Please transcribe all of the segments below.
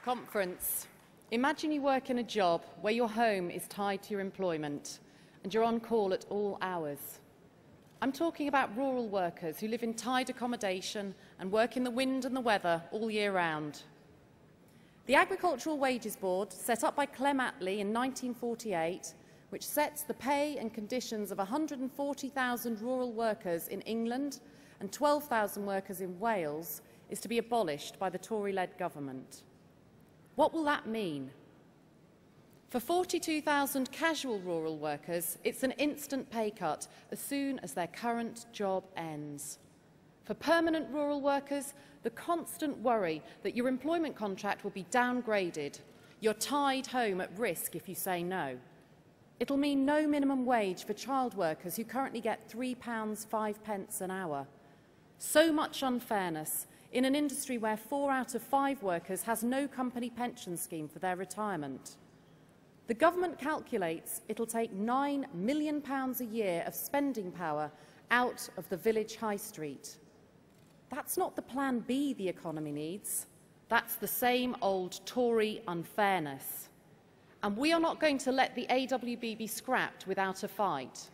Conference. Imagine you work in a job where your home is tied to your employment and you're on call at all hours. I'm talking about rural workers who live in tied accommodation and work in the wind and the weather all year round. The Agricultural Wages Board, set up by Clem Attlee in 1948, which sets the pay and conditions of 140,000 rural workers in England and 12,000 workers in Wales, is to be abolished by the Tory-led government. What will that mean? For 42,000 casual rural workers, it's an instant pay cut as soon as their current job ends. For permanent rural workers, the constant worry that your employment contract will be downgraded, you're tied home at risk if you say no. It'll mean no minimum wage for child workers who currently get £3.05 an hour. So much unfairness in an industry where 4 out of 5 workers has no company pension scheme for their retirement. The government calculates it'll take £9 million a year of spending power out of the village high street. That's not the plan B the economy needs. That's the same old Tory unfairness. And we are not going to let the AWB be scrapped without a fight.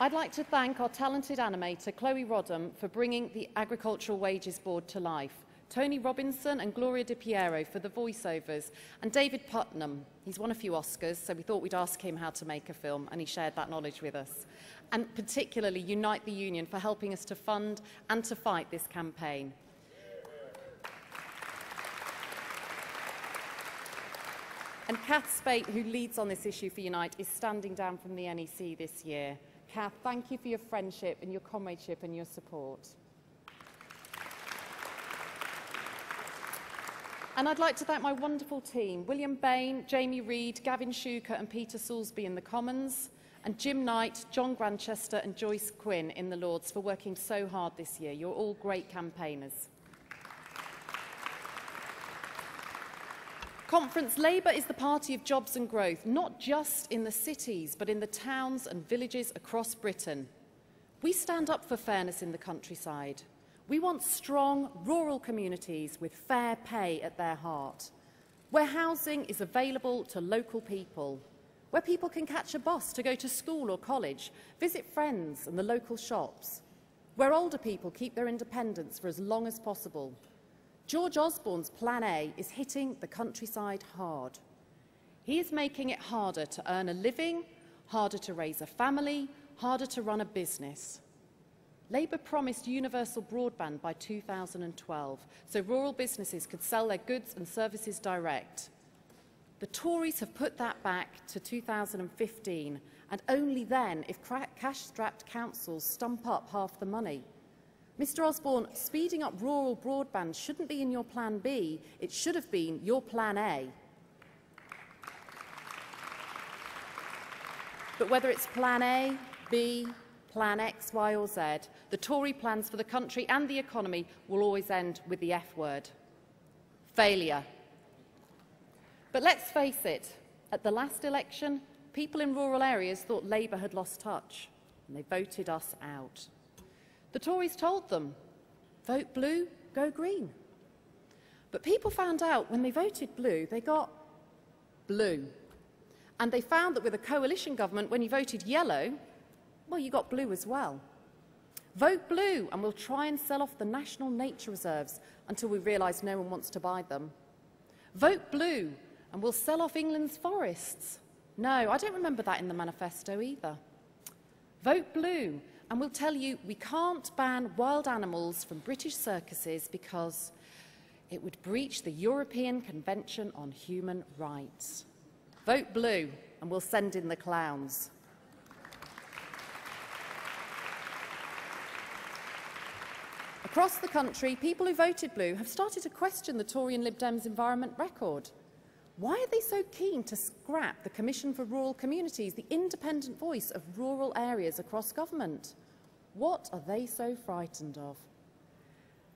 I'd like to thank our talented animator, Chloe Rodham, for bringing the Agricultural Wages Board to life, Tony Robinson and Gloria Di Piero for the voiceovers, and David Putnam. He's won a few Oscars, so we thought we'd ask him how to make a film, and he shared that knowledge with us. And particularly Unite the Union for helping us to fund and to fight this campaign. And Kath Spate, who leads on this issue for Unite, is standing down from the NEC this year. Kath, thank you for your friendship and your comradeship and your support. And I'd like to thank my wonderful team, William Bain, Jamie Reid, Gavin Shuker and Peter Salisbury in the Commons, and Jim Knight, John Grantchester and Joyce Quinn in the Lords for working so hard this year. You're all great campaigners. Conference. Labour is the party of jobs and growth, not just in the cities, but in the towns and villages across Britain. We stand up for fairness in the countryside. We want strong rural communities with fair pay at their heart, where housing is available to local people, where people can catch a bus to go to school or college, visit friends and the local shops, where older people keep their independence for as long as possible. George Osborne's Plan A is hitting the countryside hard. He is making it harder to earn a living, harder to raise a family, harder to run a business. Labour promised universal broadband by 2012, so rural businesses could sell their goods and services direct. The Tories have put that back to 2015, and only then if cash-strapped councils stump up half the money. Mr Osborne, speeding up rural broadband shouldn't be in your Plan B, it should have been your Plan A. But whether it's Plan A, B, Plan X, Y or Z, the Tory plans for the country and the economy will always end with the F word. Failure. But let's face it, at the last election, people in rural areas thought Labour had lost touch, and they voted us out. The Tories told them, vote blue, go green. But people found out when they voted blue, they got blue. And they found that with a coalition government, when you voted yellow, well, you got blue as well. Vote blue and we'll try and sell off the national nature reserves until we realise no one wants to buy them. Vote blue and we'll sell off England's forests. No, I don't remember that in the manifesto either. Vote blue and we'll tell you we can't ban wild animals from British circuses because it would breach the European Convention on Human Rights. Vote blue and we'll send in the clowns. Across the country, people who voted blue have started to question the Tory and Lib Dems environment record. Why are they so keen to scrap the Commission for Rural Communities, the independent voice of rural areas across government? What are they so frightened of?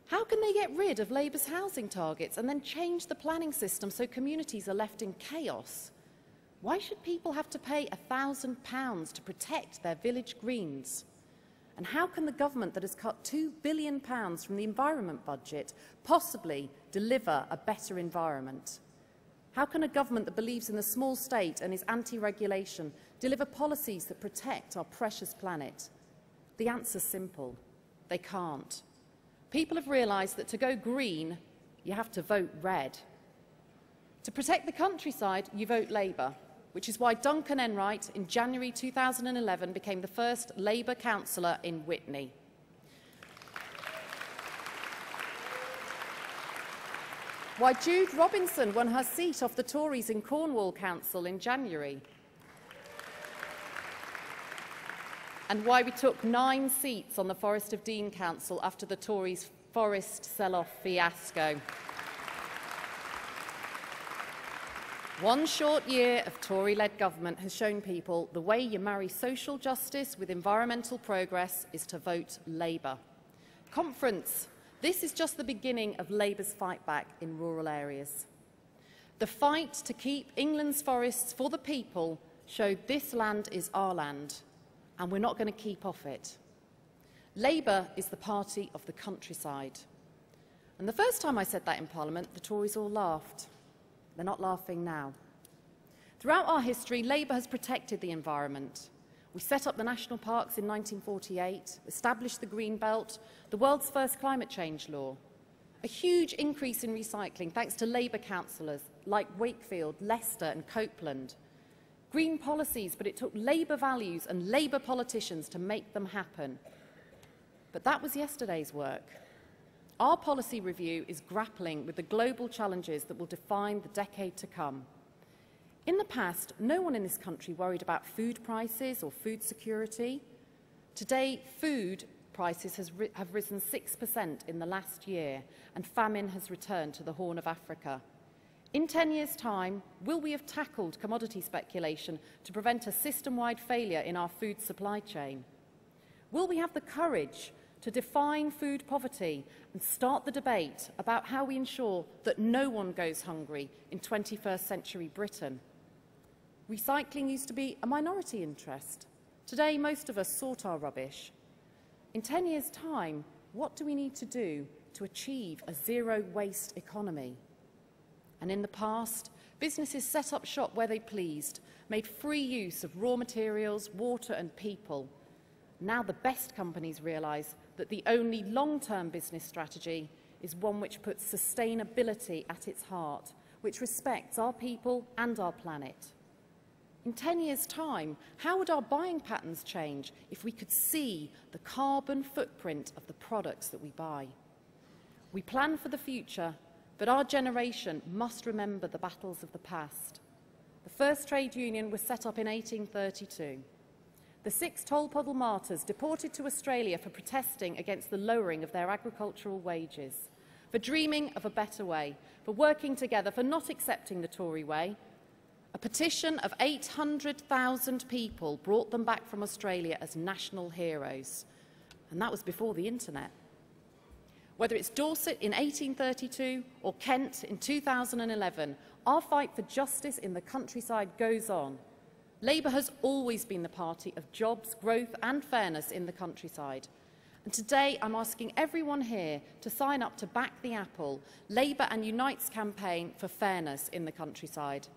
How can they get rid of Labour's housing targets and then change the planning system so communities are left in chaos? Why should people have to pay £1,000 to protect their village greens? And how can the government that has cut £2 billion from the environment budget possibly deliver a better environment? How can a government that believes in the small state and is anti-regulation deliver policies that protect our precious planet? The answer's simple. They can't. People have realised that to go green, you have to vote red. To protect the countryside, you vote Labour, which is why Duncan Enright in January 2011 became the first Labour councillor in Witney. Why Jude Robinson won her seat off the Tories in Cornwall Council in January. And why we took 9 seats on the Forest of Dean Council after the Tories' forest sell-off fiasco. One short year of Tory-led government has shown people the way you marry social justice with environmental progress is to vote Labour. Conference. This is just the beginning of Labour's fight back in rural areas. The fight to keep England's forests for the people showed this land is our land, and we're not going to keep off it. Labour is the party of the countryside. And the first time I said that in Parliament, the Tories all laughed. They're not laughing now. Throughout our history, Labour has protected the environment. We set up the national parks in 1948, established the Green Belt, the world's first climate change law. A huge increase in recycling thanks to Labour councillors like Wakefield, Leicester and Copeland. Green policies, but it took Labour values and Labour politicians to make them happen. But that was yesterday's work. Our policy review is grappling with the global challenges that will define the decade to come. In the past, no one in this country worried about food prices or food security. Today, food prices have risen 6% in the last year, and famine has returned to the Horn of Africa. In 10 years' time, will we have tackled commodity speculation to prevent a system-wide failure in our food supply chain? Will we have the courage to define food poverty and start the debate about how we ensure that no one goes hungry in 21st century Britain? Recycling used to be a minority interest. Today, most of us sort our rubbish. In 10 years' time, what do we need to do to achieve a zero-waste economy? And in the past, businesses set up shop where they pleased, made free use of raw materials, water and people. Now the best companies realise that the only long-term business strategy is one which puts sustainability at its heart, which respects our people and our planet. In 10 years' time, how would our buying patterns change if we could see the carbon footprint of the products that we buy? We plan for the future, but our generation must remember the battles of the past. The first trade union was set up in 1832. The 6 Tolpuddle martyrs deported to Australia for protesting against the lowering of their agricultural wages, for dreaming of a better way, for working together, for not accepting the Tory way. A petition of 800,000 people brought them back from Australia as national heroes. And that was before the internet. Whether it's Dorset in 1832 or Kent in 2011, our fight for justice in the countryside goes on. Labour has always been the party of jobs, growth and fairness in the countryside. And today I'm asking everyone here to sign up to Back the Apple, Labour and Unite's campaign for fairness in the countryside.